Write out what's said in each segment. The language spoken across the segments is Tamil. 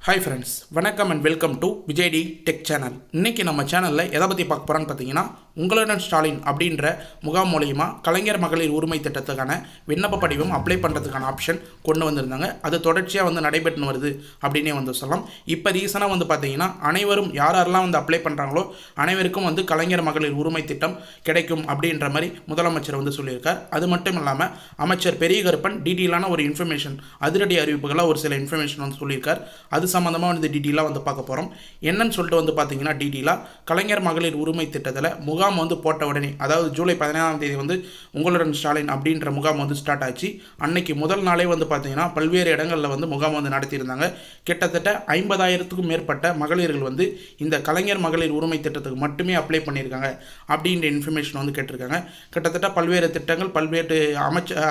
ஹாய் ஃப்ரெண்ட்ஸ், வணக்கம் and welcome to விஜய்டி tech channel. இன்றைக்கி நம்ம சேனலில் எதை பற்றி பார்க்க போகிறோன்னு பார்த்தீங்கன்னா, உங்களுடன் ஸ்டாலின் அப்படின்ற முகாம் மூலியமாக கலைஞர் மகளிர் உரிமை திட்டத்துக்கான விண்ணப்ப படிவம் அப்ளை பண்ணுறதுக்கான ஆப்ஷன் கொண்டு வந்திருந்தாங்க. அது தொடர்ச்சியாக நடைபெற்று வருது அப்படின்னே சொல்லலாம். இப்போ ரீசனாக பார்த்தீங்கன்னா, அனைவரும் யாரெல்லாம் அப்ளை பண்ணுறாங்களோ அனைவருக்கும் கலைஞர் மகளிர் உரிமை திட்டம் கிடைக்கும் அப்படின்ற மாதிரி முதலமைச்சர் சொல்லியிருக்கார். அது மட்டும் இல்லாமல் அமைச்சர் பெரிய கருப்பன் டீட்டெயிலான ஒரு இன்ஃபர்மேஷன், அதிரடி அறிவிப்புகளாக ஒரு சில இன்ஃபர்மேஷன் சொல்லியிருக்கார். அது சம்மந்தமாக டீட்டெயிலாக பார்க்க போகிறோம். என்னன்னு சொல்லிட்டு பார்த்தீங்கன்னா, டீட்டெயிலாக கலைஞர் மகளிர் உரிமை திட்டத்தில் முகாம் போட்ட உடனே, அதாவது ஜூலை 15ஆம் தேதி உங்களுடன் ஸ்டாலின் அப்படின்ற முகாம் ஸ்டார்ட் ஆச்சு. அன்னைக்கு முதல் நாளே பார்த்தீங்கன்னா பல்வேறு இடங்களில் முகாம் நடத்தியிருந்தாங்க. கிட்டத்தட்ட 50,000க்கும் மேற்பட்ட மகளிர்கள் இந்த கலைஞர் மகளிர் உரிமை திட்டத்துக்கு மட்டுமே அப்ளை பண்ணியிருக்காங்க அப்படின்ற இன்ஃபர்மேஷன் கேட்டிருக்காங்க. கிட்டத்தட்ட பல்வேறு திட்டங்கள், பல்வேறு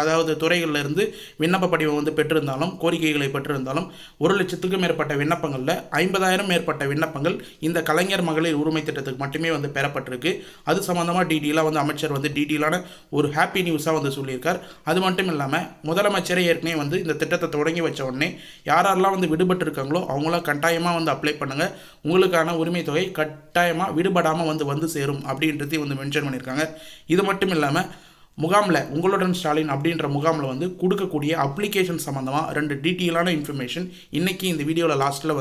அதாவது துறைகளில் இருந்து விண்ணப்ப படிவம் பெற்றிருந்தாலும், கோரிக்கைகளை பெற்றிருந்தாலும் 1,00,000க்கும் மேற்பட்ட விண்ணப்பங்களில் 50,000 மேற்பட்ட விண்ணப்பங்கள் இந்த கலைஞர் மகளிர் உரிமை திட்டத்துக்கு மட்டுமே பெறப்பட்டிருக்கு. அது சம்பந்தமாக டீட்டெயிலாக அமைச்சர் டீட்டெயிலான ஒரு ஹாப்பி நியூஸாக சொல்லியிருக்கார். அது மட்டும் இல்லாமல் முதலமைச்சரே ஏற்கனவே இந்த திட்டத்தை தொடங்கி வச்ச உடனே யாரெல்லாம் விடுபட்டு இருக்காங்களோ அவங்களாம் கட்டாயமாக அப்ளை பண்ணுங்கள், உங்களுக்கான உரிமை தொகை கட்டாயமாக விடுபடாமல் வந்து சேரும் அப்படின்றதையும் மென்ஷன் பண்ணியிருக்காங்க. இது மட்டும் இல்லாமல் முகாமில் உங்களுடன் ஸ்டாலின் அப்படின்ற முகாமில் கொடுக்கக்கூடிய அப்ளிகேஷன் சம்மந்தமாக 2 டீட்டெயிலான இன்ஃபர்மேஷன் இன்றைக்கி இந்த வீடியோவில் லாஸ்ட்டில்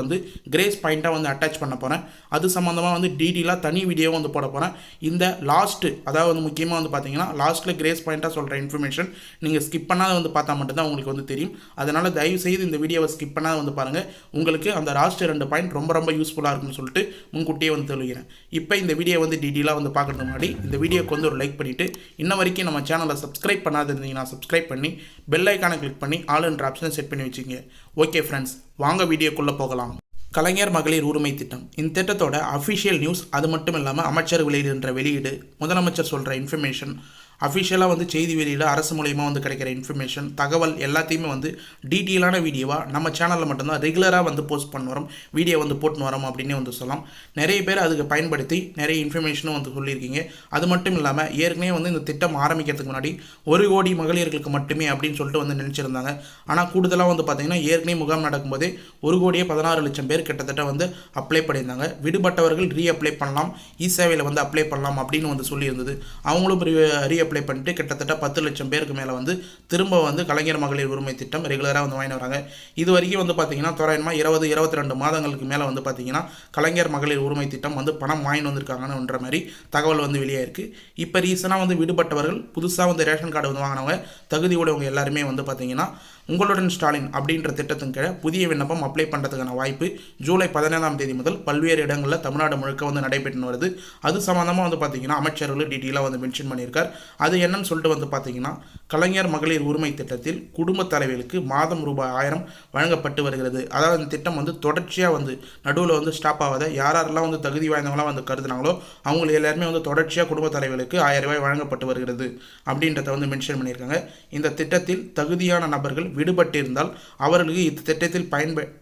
கிரேஸ் பாயிண்ட்டாக அட்டாச் பண்ண போகிறேன். அது சம்மந்தமாக டீட்டெயிலாக தனி வீடியோவும் போட போகிறேன். இந்த லாஸ்ட்டு, அதாவது முக்கியமாக பார்த்தீங்கன்னா லாஸ்ட்டில் கிரேஸ் பாயிண்ட்டாக சொல்கிற இன்ஃபர்மேஷன் நீங்கள் ஸ்கிப் பண்ணாத பார்த்தா மட்டும்தான் உங்களுக்கு தெரியும். அதனால் தயவுசெய்து இந்த வீடியோவை ஸ்கிப் பண்ணாத பாருங்கள். உங்களுக்கு அந்த லாஸ்ட்டு 2 பாயிண்ட் ரொம்ப யூஸ்ஃபுல்லாக இருக்குன்னு சொல்லிட்டு முன்கூட்டியே சொல்லிக்கிறேன். இப்போ இந்த வீடியோ டீட்டெயிலாக பார்க்கறதுக்கு முன்னாடி இந்த வீடியோக்கு ஒரு லைக் பண்ணிவிட்டு, இன்ன வரைக்கும் நம்ம சேனலை சப்ஸ்கிரைப் பண்ணாத இருந்தீங்கன்னா சப்ஸ்கிரைப் பண்ணி பெல் ஐக்கானை கிளிக் பண்ணி ஆல் என்ற ஆப்ஷனை செட் பண்ணி வச்சுங்க. ஓகே ஃப்ரெண்ட்ஸ், வாங்க வீடியோக்குள்ளே போகலாம். கலைஞர் மகளிர் உரிமை திட்டம், இந்த திட்டத்தோட அஃபிஷியல் நியூஸ், அது மட்டும் இல்லாமல் அமைச்சர் வெளியிடுகின்ற வெளியீடு, முதலமைச்சர் சொல்கிற இன்ஃபர்மேஷன், அஃபிஷியலாக செய்தி வெளியீடு, அரசு மூலியமாக கிடைக்கிற இன்ஃபர்மேஷன், தகவல் எல்லாத்தையுமே டீட்டெயிலான வீடியோவாக நம்ம சேனலில் மட்டும்தான் ரெகுலராக போஸ்ட் பண்ண வரோம், வீடியோ போட்டுன்னு வரோம் அப்படின்னு சொல்லலாம். நிறைய பேர் அதுக்கு பயன்படுத்தி நிறைய இன்ஃபர்மேஷனும் சொல்லியிருக்கீங்க. அது மட்டும் இல்லாமல் ஏற்கனவே இந்த திட்டம் ஆரம்பிக்கிறதுக்கு முன்னாடி 1 கோடி மகளிர்களுக்கு மட்டுமே அப்படின்னு சொல்லிட்டு நினச்சிருந்தாங்க. ஆனால் கூடுதலாக பார்த்தீங்கன்னா ஏற்கனவே முகாம் நடக்கும்போதே 1,16,00,000 பேர் கிட்டத்தட்ட அப்ளை பண்ணியிருந்தாங்க. விடுபட்டவர்கள் அப்ளை பண்ணலாம், இ-சேவையில் அப்ளை பண்ணலாம் அப்படின்னு சொல்லியிருந்தது. அவங்களும் அப்ளை பண்ணிட்டு கிட்டத்தட்ட 10 லட்சம் பேருக்கு மேலே திரும்ப கலைஞர் மகளிர் உரிமை திட்டம் ரெகுலராக வாங்கி வராங்க. இது வரைக்கும் பார்த்தீங்கன்னா தோராயமாக 20-22 மாதங்களுக்கு மேலே பார்த்தீங்கன்னா கலைஞர் மகளிர் உரிமை திட்டம் பணம் வாங்கி வந்திருக்காங்கன்ற மாதிரி தகவல் வெளியாக இருக்குது. இப்போ ரீசனாக விடுபட்டவர்கள், புதுசாக ரேஷன் கார்டு வாங்கினவங்க, தகுதி உடையவங்க எல்லாருமே பார்த்தீங்கன்னா உங்களுடன் ஸ்டாலின் அப்படின்ற திட்டத்தின் கீழே புதிய விண்ணப்பம் அப்ளை பண்ணுறதுக்கான வாய்ப்பு ஜூலை 15ஆம் தேதி முதல் பல்வேறு இடங்களில் தமிழ்நாடு முழுக்க நடைபெற்று வருது. அது சம்மந்தமாக பார்த்தீங்கன்னா அமைச்சர்கள் டீட்டெயிலாக மென்ஷன் பண்ணியிருக்கார். அது என்னன்னு சொல்லிட்டு பார்த்தீங்கன்னா, கலைஞர் மகளிர் உரிமை திட்டத்தில் குடும்ப தலைவிகளுக்கு மாதம் ரூபாய் 1000 வழங்கப்பட்டு வருகிறது. அதாவது இந்த திட்டம் தொடர்ச்சியாக நடுவில் ஸ்டாப் ஆகாத, யாரெல்லாம் தகுதி வாய்ந்தவங்களாம் கருதுனாங்களோ அவங்க எல்லாருமே தொடர்ச்சியாக குடும்ப தலைவிகளுக்கு 1000 ரூபாய் வழங்கப்பட்டு வருகிறது அப்படின்றத மென்ஷன் பண்ணியிருக்காங்க. இந்த திட்டத்தில் தகுதியான நபர்கள் விடுபட்டிருந்தால் அவர்களுக்கு இந்த திட்டத்தில்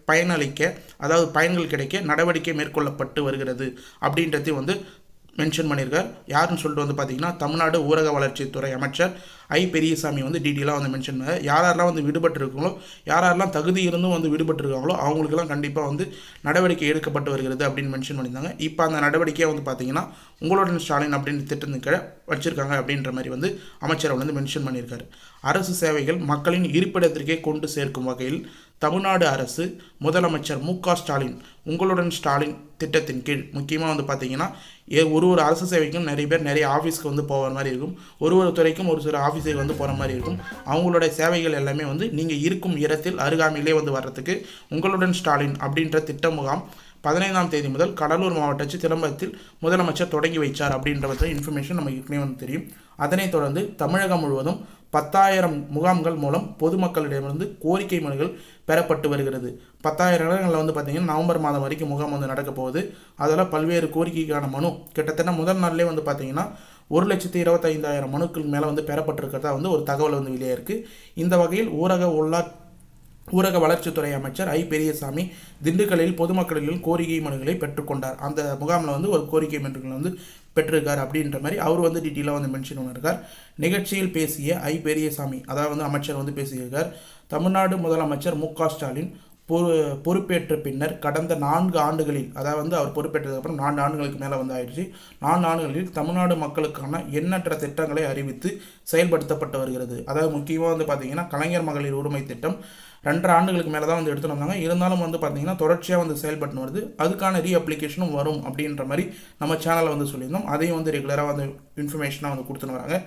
பயனளிக்க, அதாவது பயன்கள் கிடைக்க நடவடிக்கை மேற்கொள்ளப்பட்டு வருகிறது அப்படின்றது மென்ஷன் பண்ணியிருக்கார். யாருன்னு சொல்லிட்டு பார்த்தீங்கன்னா தமிழ்நாடு ஊரக வளர்ச்சித்துறை அமைச்சர் ஐ பெரியசாமி டீட்டெயிலாக மென்ஷன் பண்ணார். யாரெல்லாம் விடுபட்டு இருக்காங்களோ, யாரெல்லாம் தகுதி இருந்தும் விடுபட்டு இருக்காங்களோ அவங்களுக்கெல்லாம் கண்டிப்பாக நடவடிக்கை எடுக்கப்பட்டு வருகிறது அப்படின்னு மென்ஷன் பண்ணியிருந்தாங்க. இப்போ அந்த நடவடிக்கையை பார்த்தீங்கன்னா உங்களுடன் ஸ்டாலின் அப்படின்ற திட்டத்தின் கீழே வச்சிருக்காங்க அப்படின்ற மாதிரி அமைச்சர் மென்ஷன் பண்ணியிருக்காரு. அரசு சேவைகள் மக்களின் இருப்பிடத்திற்கே கொண்டு சேர்க்கும் வகையில் தமிழ்நாடு அரசு முதலமைச்சர் மு.க. ஸ்டாலின் உங்களுடன் ஸ்டாலின் திட்டத்தின் கீழ் முக்கியமாக பார்த்தீங்கன்னா ஒரு அரசு சேவைக்கும் நிறைய பேர் நிறைய ஆஃபீஸ்க்கு போகிற மாதிரி இருக்கும், ஒரு துறைக்கும் ஒரு சில ஆஃபீஸுக்கு போகிற மாதிரி இருக்கும். அவங்களோட சேவைகள் எல்லாமே நீங்கள் இருக்கும் இடத்தில் அருகாமையிலே வர்றதுக்கு உங்களுடன் ஸ்டாலின் அப்படின்ற திட்ட முகாம் 15ஆம் தேதி முதல் கடலூர் மாவட்ட சிதம்பரத்தில் முதலமைச்சர் தொடங்கி வைச்சார் அப்படின்ற இன்ஃபர்மேஷன் நமக்கு ஏற்கனவே தெரியும். அதனைத் தொடர்ந்து தமிழகம் முழுவதும் 10,000 முகாம்கள் மூலம் பொதுமக்களிடமிருந்து கோரிக்கை மனுகள் பெறப்பட்டு வருகிறது. 10,000 இடங்களில் பார்த்தீங்கன்னா நவம்பர் மாதம் வரைக்கும் முகாம் நடக்க போகுது. அதில் பல்வேறு கோரிக்கைக்கான மனு கிட்டத்தட்ட முதல் நாள்லேயே பார்த்தீங்கன்னா 1,25,000 மனுக்கள் மேலே பெறப்பட்டிருக்கிறதா ஒரு தகவல் வெளியே இருக்குது. இந்த வகையில் ஊரக வளர்ச்சித்துறை அமைச்சர் ஐ பெரியசாமி திண்டுக்கல்லில் பொதுமக்களில் கோரிக்கை மனுக்களை பெற்றுக்கொண்டார். அந்த முகாமில் ஒரு கோரிக்கை மனுக்கள் பெற்றிருக்கார் அப்படின்ற மாதிரி அவர் டீட்டெயிலாக மென்ஷன் பண்ணியிருக்கார். நிகழ்ச்சியில் பேசிய ஐ பெரியசாமி, அதாவது அமைச்சர் பேசியிருக்கார். தமிழ்நாடு முதலமைச்சர் மு.க. ஸ்டாலின் பொறுப்பேற்ற பின்னர் கடந்த 4 ஆண்டுகளில், அதாவது அவர் பொறுப்பேற்றதுக்கப்புறம் 4 ஆண்டுகளுக்கு மேலே வந்து ஆயிடுச்சு. 4 ஆண்டுகளில் தமிழ்நாடு மக்களுக்கான எண்ணற்ற திட்டங்களை அறிவித்து செயல்படுத்தப்பட்டு வருகிறது. அதாவது முக்கியமாக வந்து பார்த்திங்கன்னா கலைஞர் மகளிர் உரிமை திட்டம் 2.5 ஆண்டுகளுக்கு மேலே தான் வந்து எடுத்துகிட்டு வந்தாங்க. இருந்தாலும் வந்து பார்த்திங்கன்னா தொடர்ச்சியாக வந்து செயல்பட்டு வருது. அதுக்கான அப்ளிகேஷனும் வரும் அப்படின்ற மாதிரி நம்ம சேனலில் வந்து சொல்லியிருந்தோம். அதையும் வந்து ரெகுலராக வந்து இன்ஃபர்மேஷனாக வந்து கொடுத்துன்னு வராங்க.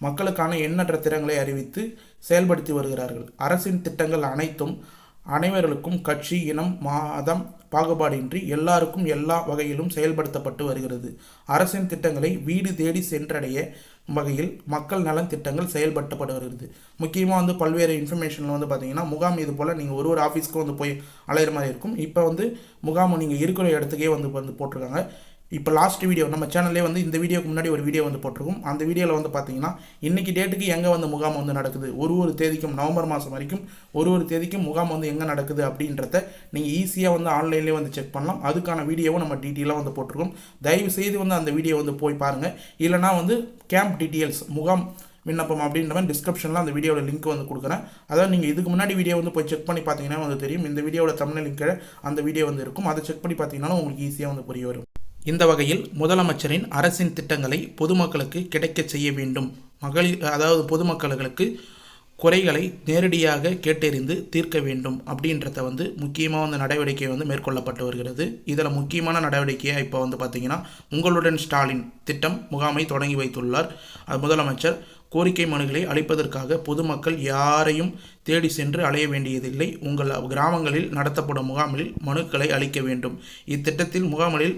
மக்களுக்கான எண்ணற்ற திட்டங்களை அறிவித்து செயல்படுத்தி வருகிறார்கள். அரசின் திட்டங்கள் அனைத்தும் அனைவர்களுக்கும் கட்சி, இனம், மதம் பாகுபாடின்றி எல்லாருக்கும் எல்லா வகையிலும் செயல்படுத்தப்பட்டு வருகிறது. அரசின் திட்டங்களை வீடு தேடி சென்றடைய வகையில் மக்கள் நலன் திட்டங்கள் செயல்படுத்தப்பட்டு வருகிறது. முக்கியமாக வந்து பல்வேறு இன்ஃபர்மேஷனில் வந்து பார்த்தீங்கன்னா முகாம் இது போல் நீங்கள் ஒரு ஆஃபீஸ்க்கும் வந்து போய் அலையிற மாதிரி இருக்கும். இப்போ வந்து முகாம் நீங்கள் இருக்கிற இடத்துக்கே வந்து போட்டிருக்காங்க. இப்போ லாஸ்ட் வீடியோ நம்ம சேனல்லே வந்து இந்த வீடியோக்கு முன்னாடி ஒரு வீடியோ வந்து போட்டிருக்கும். அந்த வீடியோவில் வந்து பார்த்தீங்கன்னா இன்றைக்கி டேட்டுக்கு எங்கே வந்து முகாம் வந்து நடக்குது, ஒரு தேதிக்கும் நவம்பர் மாதம் வரைக்கும் ஒரு தேதிக்கும் முகாம் வந்து எங்கே நடக்குது அப்படின்றத நீங்கள் ஈஸியாக வந்து ஆன்லைன்லேயே வந்து செக் பண்ணலாம். அதுக்கான வீடியோவும் நம்ம டீட்டெயிலாக வந்து போட்டிருக்கோம். தயவு செய்து வந்து அந்த வீடியோ வந்து போய் பாருங்கள். இல்லைனா வந்து கேம்ப் டீட்டெயில்ஸ் முகாம் விண்ணப்பம் அப்படின்ற மாதிரி டிஸ்கிரிப்ஷனில் அந்த வீடியோட லிங்க் வந்து கொடுக்குறேன். அதாவது நீங்கள் இதுக்கு முன்னாடி வீடியோ வந்து போய் செக் பண்ணி பார்த்தீங்கன்னா வந்து தெரியும். இந்த வீடியோட தமிழ் லிங்க் அந்த வீடியோ வந்து இருக்கும். அதை செக் பண்ணி பார்த்தீங்கன்னா உங்களுக்கு ஈஸியாக வந்து புரிய வரும். இந்த வகையில் முதலமைச்சரின் அரசின் திட்டங்களை பொதுமக்களுக்கு கிடைக்க செய்ய வேண்டும். அதாவது பொதுமக்களுக்கு குறைகளை நேரடியாக கேட்டறிந்து தீர்க்க வேண்டும் அப்படின்றத வந்து முக்கியமாக வந்து நடவடிக்கை வந்து மேற்கொள்ளப்பட்டு வருகிறது. இதில் முக்கியமான நடவடிக்கையாக இப்போ வந்து பார்த்திங்கன்னா உங்களுடன் ஸ்டாலின் திட்டம் முகாமை தொடங்கி வைத்துள்ளார். முதலமைச்சர் கோரிக்கை மனுக்களை அளிப்பதற்காக பொதுமக்கள் யாரையும் தேடி சென்று அலைய வேண்டியதில்லை. உங்கள் கிராமங்களில் நடத்தப்படும் முகாமில் மனுக்களை அளிக்க வேண்டும். இத்திட்டத்தில் முகாமில்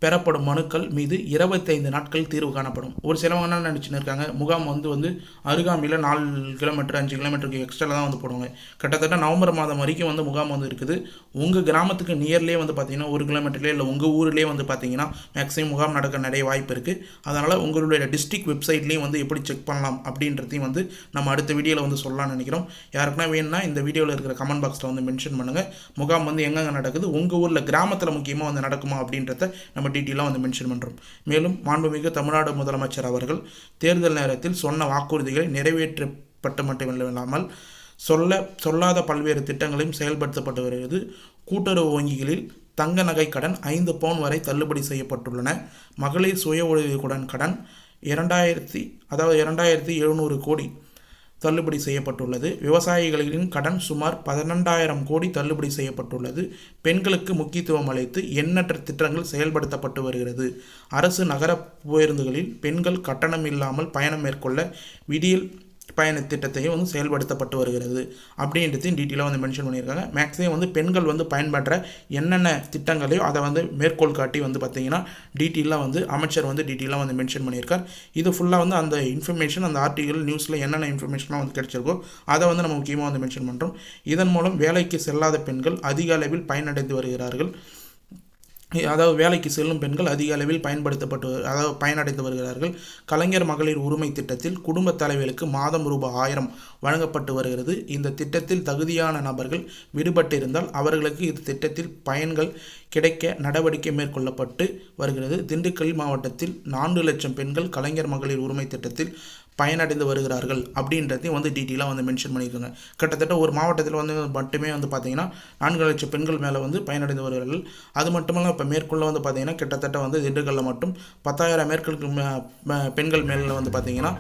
பெறப்படும் மனுக்கள் மீது 25 நாட்கள் தீர்வு காணப்படும். ஒரு சிலவங்க என்ன நினச்சின்னு இருக்காங்க, முகாம் வந்து அருகாமையில் 4 கிலோமீட்டர் 5 கிலோமீட்டருக்கு எக்ஸ்ட்ரா தான் வந்து போடுவாங்க. கிட்டத்தட்ட நவம்பர் மாதம் வரைக்கும் வந்து முகாம் வந்து இருக்குது. உங்கள் கிராமத்துக்கு நியர்லேயே வந்து பார்த்திங்கன்னா 1 கிலோமீட்டர்லேயே இல்லை உங்கள் ஊர்லேயே வந்து பார்த்திங்கன்னா மேக்ஸிமம் முகாம் நடக்க நிறைய வாய்ப்பு இருக்குது. அதனால் உங்களுடைய டிஸ்ட்ரிக்ட் வெப்சைட்லேயும் வந்து எப்படி செக் பண்ணலாம் அப்படின்றதையும் வந்து நம்ம அடுத்த வீடியோவில் வந்து சொல்லலாம்னு நினைக்கிறோம். யாருக்குன்னா வேணும்னா இந்த வீடியோவில் இருக்கிற கமெண்ட் பாக்ஸில் வந்து மென்ஷன் பண்ணுங்கள். முகாம் வந்து எங்கெங்கே நடக்குது, உங்கள் ஊரில் கிராமத்தில் முக்கியமாக வந்து நடக்குமா அப்படின்றத நம்ம டீட்டெயிலாக வந்து மென்ஷன் பண்ணுறோம். மேலும் மாண்புமிகு தமிழ்நாடு முதலமைச்சர் அவர்கள் தேர்தல் நேரத்தில் சொன்ன வாக்குறுதிகளை நிறைவேற்றப்பட்டு மட்டுமில்லாமல் சொல்லாத பல்வேறு திட்டங்களையும் செயல்படுத்தப்பட்டு வருகிறது. கூட்டுறவு வங்கிகளில் தங்க நகை கடன் 5 பவுன் வரை தள்ளுபடி செய்யப்பட்டுள்ளன. மகளிர் சுய உதவிக்குடன் கடன் 2700 கோடி தள்ளுபடி செய்யப்பட்டுள்ளது. விவசாயிகளின் கடன் சுமார் 12,000 கோடி தள்ளுபடி செய்யப்பட்டுள்ளது. பெண்களுக்கு முக்கியத்துவம் அளித்து எண்ணற்ற திட்டங்கள் செயல்படுத்தப்பட்டு வருகிறது. அரசு நகர பேருந்துகளில் பெண்கள் கட்டணம் இல்லாமல் பயணம் மேற்கொள்ள விடியல் பயண திட்டத்தையும் வந்து செயல்படுத்தப்பட்டு வருகிறது அப்படின்றதையும் டீட்டெயிலாக வந்து மென்ஷன் பண்ணியிருக்காங்க. மேக்ஸிமம் வந்து பெண்கள் வந்து பயன்படுற என்னென்ன திட்டங்களையோ அதை வந்து மேற்கோள் காட்டி வந்து பார்த்திங்கன்னா டீட்டெயிலாக வந்து அமைச்சர் வந்து டீட்டெயிலாக வந்து மென்ஷன் பண்ணியிருக்கார். இது ஃபுல்லாக வந்து அந்த இன்ஃபர்மேஷன் அந்த ஆர்டிகல் நியூஸில் என்னென்ன இன்ஃபர்மேஷனாக வந்து கிடைச்சிருக்கோ அதை வந்து நம்ம முக்கியமாக வந்து மென்ஷன் பண்ணுறோம். இதன் மூலம் வேலைக்கு செல்லாத பெண்கள் அதிக அளவில் பயனடைந்து வருகிறார்கள். அதாவது வேலைக்கு செல்லும் பெண்கள் அதிக அளவில் பயனடைந்து வருகிறார்கள். கலைஞர் மகளிர் உரிமை திட்டத்தில் குடும்ப தலைவர்களுக்கு மாதம் ரூபாய் 1000 வழங்கப்பட்டு வருகிறது. இந்த திட்டத்தில் தகுதியான நபர்கள் விடுபட்டிருந்தால் அவர்களுக்கு இந்த திட்டத்தில் பயன்கள் கிடைக்க நடவடிக்கை மேற்கொள்ளப்பட்டு வருகிறது. திண்டுக்கல் மாவட்டத்தில் 4 லட்சம் பெண்கள் கலைஞர் மகளிர் உரிமை திட்டத்தில் பயனடைந்து வருகிறார்கள் அப்படின்றதையும் வந்து டீட்டெயிலாக வந்து மென்ஷன் பண்ணியிருக்காங்க. கிட்டத்தட்ட ஒரு மாவட்டத்தில் வந்து மட்டுமே வந்து பார்த்திங்கன்னா 4 லட்சம் பெண்கள் மேலே வந்து பயனடைந்து வருகிறார்கள். அது மட்டுமல்ல இப்போ மேற்கொள்ள வந்து பார்த்திங்கன்னா கிட்டத்தட்ட வந்து திண்டுக்கல்லில் மட்டும் 10,000 பெண்கள் மேலே வந்து பார்த்திங்கன்னா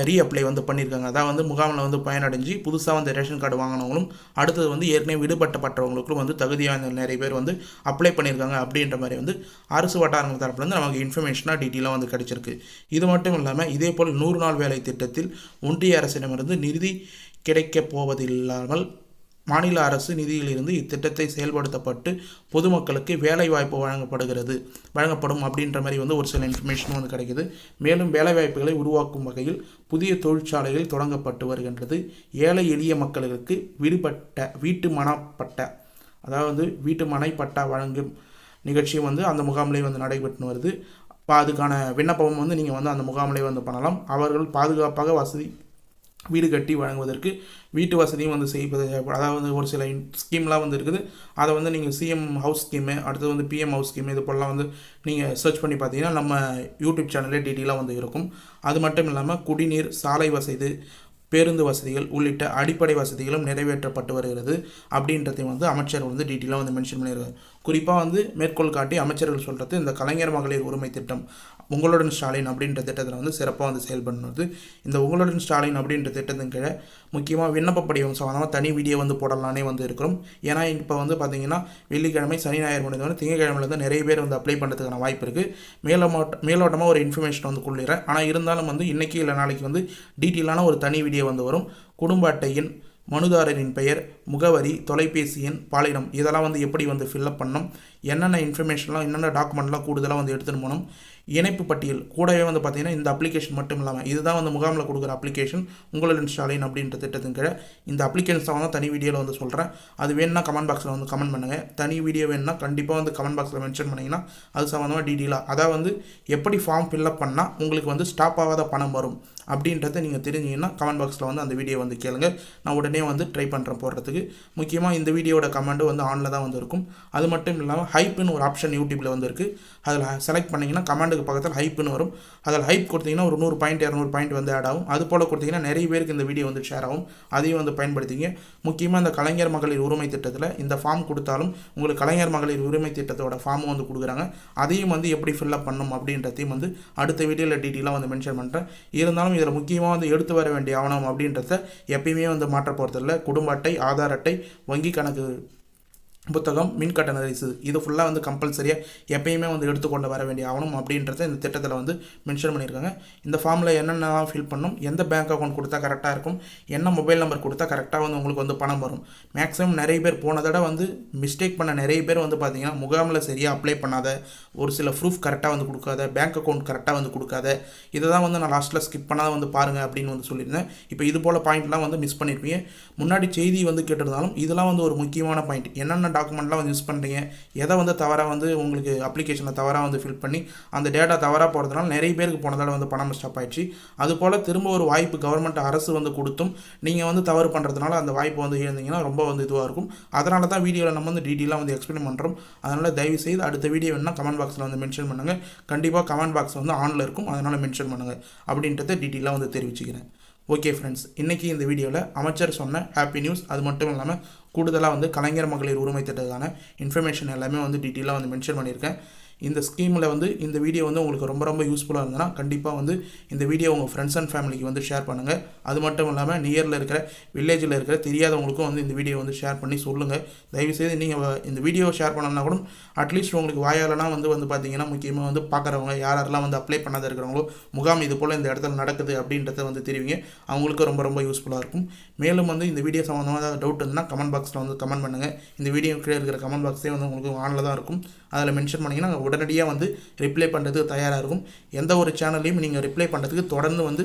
ரீஅப்ளை வந்து பண்ணியிருக்காங்க. அதாவது வந்து முகாமில் வந்து பயனடைஞ்சு புதுசாக வந்து ரேஷன் கார்டு வாங்கினவங்களும் அடுத்தது வந்து ஏற்கனவே விடுபட்டப்பட்டவங்களுக்கும் வந்து தகுதியான நிறைய பேர் வந்து அப்ளை பண்ணியிருக்காங்க அப்படின்ற மாதிரி வந்து அரசு வட்டாரங்கள் தரப்புலேருந்து நமக்கு இன்ஃபர்மேஷனாக டீட்டெயிலாக வந்து கிடச்சிருக்கு. இது மட்டும் இல்லாமல் இதே போல் 100 நாள் வேலை திட்டத்தில் ஒன்றிய அரசிடமிருந்து நிதி கிடைக்கப் போவதில்லாமல் மாநில அரசு நிதியிலிருந்து இத்திட்டத்தை செயல்படுத்தப்பட்டு பொதுமக்களுக்கு வேலைவாய்ப்பு வழங்கப்படும் அப்படின்ற மாதிரி வந்து ஒரு சில இன்ஃபர்மேஷன் வந்து கிடைக்குது. மேலும் வேலைவாய்ப்புகளை உருவாக்கும் வகையில் புதிய தொழிற்சாலைகள் தொடங்கப்பட்டு வருகின்றது. ஏழை எளிய மக்களுக்கு வீட்டு மனை பட்டா வழங்கும் நிகழ்ச்சியும் வந்து அந்த முகாமிலே வந்து நடைபெற்று வருது. அதுக்கான விண்ணப்பம் வந்து நீங்கள் வந்து அந்த முகாமிலே வந்து பண்ணலாம். அவர்கள் பாதுகாப்பாக வீடு கட்டி வழங்குவதற்கு வீட்டு வசதியும் வந்து செய்வது. அதாவது ஒரு சில ஸ்கீம்லாம் வந்து இருக்குது. அதை வந்து நீங்கள் சிஎம் ஹவுஸ் ஸ்கீமு, அடுத்தது வந்து பிஎம் ஹவுஸ் ஸ்கீமு, இது போலலாம் வந்து நீங்கள் சர்ச் பண்ணி பார்த்தீங்கன்னா நம்ம யூடியூப் சேனல்லே டீட்டெயிலாக வந்து இருக்கும். அது மட்டும் இல்லாமல் குடிநீர், சாலை வசதி, பேருந்து வசதிகள் உள்ளிட்ட அடிப்படை வசதிகளும் நிறைவேற்றப்பட்டு வருகிறது அப்படின்றதையும் வந்து அமைச்சர் வந்து டீட்டெயிலாக வந்து மென்ஷன் பண்ணியிருக்காரு. குறிப்பாக வந்து மேற்கோள் காட்டி அமைச்சர்கள் சொல்கிறது இந்த கலைஞர் மகளிர் உரிமை திட்டம் உங்களுடன் ஸ்டாலின் அப்படின்ற திட்டத்தில் வந்து சிறப்பாக வந்து செயல்படுறது. இந்த உங்களுடன் ஸ்டாலின் அப்படின்ற திட்டத்தின் கீழே முக்கியமாக விண்ணப்ப படிவம் சம்மந்தமாக தனி வீடியோ வந்து போடலானே வந்து இருக்கிறோம். ஏன்னா இப்போ வந்து பார்த்திங்கன்னா வெள்ளிக்கிழமை சனி ஞாயிறு முடிந்தவரை திங்கக்கிழமையிலேருந்து நிறைய பேர் வந்து அப்ளை பண்ணுறதுக்கான வாய்ப்பு இருக்குது. மேலோட்டமாக ஒரு இன்ஃபர்மேஷன் வந்து கொள்ளிடுறேன். ஆனால் இருந்தாலும் வந்து இன்றைக்கி இல்லை நாளைக்கு வந்து டீட்டெயிலான ஒரு தனி வீடியோ வந்து வரும். குடும்ப அட்டையின் மனுதாரரின் பெயர், முகவரி, தொலைபேசி எண், பாலினம் இதெல்லாம் வந்து எப்படி வந்து ஃபில்அப் பண்ணணும், என்னென்ன இன்ஃபர்மேஷன்லாம் என்னென்ன டாக்குமெண்ட்லாம் கூடுதலாக வந்து எடுத்துகிட்டு போகணும், இணைப்பு பட்டியல் கூடவே வந்து பார்த்திங்கன்னா இந்த அப்ளிகேஷன் மட்டும் இல்லாமல் இதுதான் வந்து முகாமில் கொடுக்குற அப்ளிகேஷன் உங்களுடன் ஸ்டாலின் அப்படின்ற திட்டத்தின் கீழே இந்த அப்ளிகேஷன்ஸ் தான் தனி வீடியோவில் வந்து சொல்கிறேன். அது வேணுன்னா கமெண்ட் பாக்ஸில் வந்து கமெண்ட் பண்ணுங்கள். தனி வீடியோ வேணுன்னா கண்டிப்பாக வந்து கமெண்ட் பாக்ஸில் மென்ஷன் பண்ணிங்கன்னா அது சம்மந்தமாக டீட்டெயிலாக அதாவது வந்து எப்படி ஃபார்ம் ஃபில்அப் பண்ணால் உங்களுக்கு வந்து ஸ்டாப் ஆகாத பணம் வரும் அப்படின்றத நீங்கள் தெரிஞ்சிங்கன்னா கமெண்ட் பாக்ஸில் வந்து அந்த வீடியோ வந்து கேளுங்க. நான் உடனே வந்து ட்ரை பண்ணுறேன் போடுறதுக்கு. முக்கியமாக இந்த வீடியோட கமெண்ட் வந்து ஆனில் தான் வந்து இருக்கும். அது மட்டும் இல்லாமல் ஹைப்புன்னு ஒரு ஆப்ஷன் யூடியூப்பில் வந்து இருக்குது. அதில் செலக்ட் பண்ணிங்கன்னா கமெண்டுக்கு பக்கத்தில் ஹைப்புன்னு வரும். அதில் ஹைப் கொடுத்தீங்கன்னா ஒரு 100 பாயிண்ட் 200 பாயிண்ட் வந்து ஆட் ஆகும். அது போல் கொடுத்தீங்கன்னா நிறைய பேருக்கு இந்த வீடியோ வந்து ஷேர் ஆகும். அதையும் வந்து பயன்படுத்திங்க. முக்கியமாக இந்த கலைஞர் மகளிர் உரிமை திட்டத்தில் இந்த ஃபார்ம் கொடுத்தாலும் உங்களுக்கு கலைஞர் மகளிர் உரிமை திட்டத்தோட ஃபார்மும் வந்து கொடுக்குறாங்க. அதையும் வந்து எப்படி ஃபில்அப் பண்ணணும் அப்படின்றதையும் வந்து அடுத்த வீடியோவில் டீட்டெயிலாக வந்து மென்ஷன் பண்ணுறேன். இருந்தாலும் இதில் முக்கியமாக வந்து எடுத்து வர வேண்டிய ஆவணம் அப்படின்றத எப்பயுமே வந்து மாற்ற போகிறதில்ல. குடும்ப அட்டை, ஆதார் அட்டை, வங்கி கணக்கு புத்தகம், மின் கட்டண ரசீது இது ஃபுல்லாக வந்து கம்பல்சரியாக எப்பயுமே வந்து எடுத்துக்கொண்டு வர வேண்டிய ஆகணும் அப்படின்றத இந்த திட்டத்தில் வந்து மென்ஷன் பண்ணியிருக்காங்க. இந்த ஃபார்மில் என்னென்னலாம் ஃபில் பண்ணணும், எந்த பேங்க் அக்கௌண்ட் கொடுத்தா கரெக்டாக இருக்கும், என்ன மொபைல் நம்பர் கொடுத்தா கரெக்டாக வந்து உங்களுக்கு வந்து பணம் வரும். மேக்ஸிமம் நிறைய பேர் போன தடவை வந்து மிஸ்டேக் பண்ண நிறைய பேர் வந்து பார்த்திங்கன்னா முகாமில் சரியாக அப்ளை பண்ணாத, ஒரு சில ப்ரூஃப் கரெக்டாக வந்து கொடுக்காத, பேங்க் அக்கௌண்ட் கரெக்டாக வந்து கொடுக்காத, இதை தான் வந்து நான் லாஸ்ட்டில் ஸ்கிப் பண்ணாத வந்து பாருங்கள் அப்படின்னு வந்து சொல்லியிருந்தேன். இப்போ இது போல் பாயிண்ட்லாம் வந்து மிஸ் பண்ணியிருப்பீங்க. முன்னாடி செய்தி வந்து கேட்டிருந்தாலும் இதெல்லாம் வந்து ஒரு முக்கியமான பாயிண்ட். என்னென்ன டாக்குமெண்ட்லாம் வந்து யூஸ் பண்ணுறீங்க, எதை வந்து தவறாக வந்து உங்களுக்கு அப்ளிகேஷனில் தவறாக வந்து ஃபில் பண்ணி அந்த டேட்டா தவறாக போகிறதுனால நிறைய பேருக்கு போனதால் வந்து பணம் ஸ்டாப் ஆயிடுச்சு. அதுபோல் திரும்ப ஒரு வாய்ப்பு கவர்மெண்ட் அரசு வந்து கொடுத்தும் நீங்கள் வந்து தவறு பண்ணுறதுனால அந்த வாய்ப்பு வந்து இழந்தீங்கன்னா ரொம்ப வந்து இதுவாக இருக்கும். அதனால தான் வீடியோவில் நம்ம வந்து டீட்டெயிலாக வந்து எக்ஸ்பிளைன் பண்ணுறோம். அதனால் தயவுசெய்து அடுத்த வீடியோ வேணுன்னா கமெண்ட் பாக்ஸில் வந்து மென்ஷன் பண்ணுங்கள். கண்டிப்பாக கமெண்ட் பாக்ஸ் வந்து ஆனில் இருக்கும், அதனால் மென்ஷன் பண்ணுங்கள் அப்படின்றத டீட்டெயிலாக வந்து தெரிவிச்சுக்கிறேன். ஓகே ஃப்ரெண்ட்ஸ், இன்றைக்கி இந்த வீடியோவில் அமைச்சர் சொன்ன ஹாப்பி நியூஸ், அது மட்டும் இல்லாமல் கூடுதலாக வந்து கலைஞர் மகளிர் உரிமை திட்டத்துக்கான இன்ஃபர்மேஷன் எல்லாமே வந்து டீட்டெயிலாக வந்து மென்ஷன் பண்ணியிருக்கேன். இந்த ஸ்கீமில் வந்து இந்த வீடியோ வந்து உங்களுக்கு ரொம்ப ரொம்ப யூஸ்ஃபுல்லாக இருந்ததுன்னா கண்டிப்பாக வந்து இந்த வீடியோ உங்கள் ஃப்ரெண்ட்ஸ் அண்ட் ஃபேமிலிக்கு வந்து ஷேர் பண்ணுங்கள். அது மட்டும் இல்லாமல் நியரில் இருக்கிற வில்லேஜில் இருக்கிற தெரியாதவங்களுக்கும் வந்து இந்த வீடியோ வந்து ஷேர் பண்ணி சொல்லுங்கள். தயவுசெய்து நீங்கள் இந்த வீடியோ ஷேர் பண்ணணும்னா கூட அட்லீஸ்ட் உங்களுக்கு வாயாலலாம் வந்து பார்த்தீங்கன்னா முக்கியமாக வந்து பார்க்குறவங்க யாரெல்லாம் வந்து அப்ளை பண்ணாத இருக்கிறவங்களோ முகாம் இது போல் இந்த இடத்துல நடக்குது அப்படின்றத வந்து தெரிவிங்க. அவங்களுக்கு ரொம்ப ரொம்ப யூஸ்ஃபுல்லாக இருக்கும். மேலும் வந்து இந்த வீடியோ சம்மந்தமாக ஏதாவது டவுட் இருந்தால் கமெண்ட் பாக்ஸில் வந்து கமெண்ட் பண்ணுங்கள். இந்த வீடியோ கீழே இருக்கிற கமெண்ட் பாக்ஸே வந்து உங்களுக்கு ஆனில் தான் இருக்கும். அதில் மென்ஷன் பண்ணிங்கன்னா உடனடியாக வந்து ரிப்ளை பண்ணுறதுக்கு தயாராக இருக்கும். எந்த ஒரு சேனல்லையும் நீங்கள் ரிப்ளை பண்ணுறதுக்கு தொடர்ந்து வந்து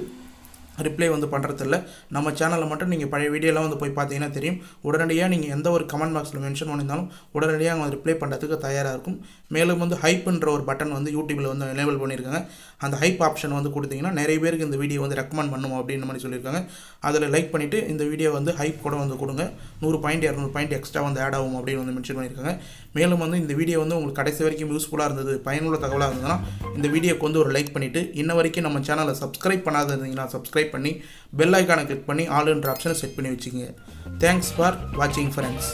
ரிப்ளை வந்து பண்ணுறதில்ல. நம்ம சேனலில் மட்டும் நீங்கள் பழைய வீடியோலாம் வந்து போய் பார்த்தீங்கன்னா தெரியும். உடனடியாக நீங்கள் எந்த ஒரு கமெண்ட் பாக்ஸில் மென்ஷன் பண்ணியிருந்தாலும் உடனடியாக அவங்க ரிப்ளை பண்ணுறதுக்கு தயாராக இருக்கும். மேலும் வந்து ஹைப்புன்ற ஒரு பட்டன் வந்து யூடியூப்பில் வந்து எனேபிள் பண்ணியிருக்காங்க. அந்த ஹைப் ஆப்ஷன் வந்து கொடுத்தீங்கன்னா நிறைய பேருக்கு இந்த வீடியோ வந்து ரெக்கமெண்ட் பண்ணுவோம் அப்படின்னு மாதிரி சொல்லியிருக்காங்க. அதில் லைக் பண்ணிவிட்டு இந்த வீடியோ வந்து ஹைப் கூட வந்து கொடுங்க. 100 பாயிண்ட் 200 பாயிண்ட் எக்ஸ்ட்ரா வந்து ஆட் ஆகும் அப்படின்னு வந்து மென்ஷன் பண்ணியிருக்காங்க. மேலும் வந்து இந்த வீடியோ வந்து உங்களுக்கு கடைசி வரைக்கும் யூஸ்ஃபுல்லாக இருந்தது, பயனுள்ள தகவலாக இருந்ததுன்னா இந்த வீடியோக்கு வந்து ஒரு லைக் பண்ணிவிட்டு இன்ன வரைக்கும் நம்ம சேனலை சப்ஸ்கிரைப் பண்ணாத இருந்தீங்கன்னா சப்ஸ்கிரைப் பண்ணி பெல் ஐக்கானை கிளிக் பண்ணி ஆல்ன்ற ஆப்ஷனை செட் பண்ணி வச்சுக்கோங்க. தேங்க்ஸ் ஃபார் வாட்சிங் ஃப்ரெண்ட்ஸ்.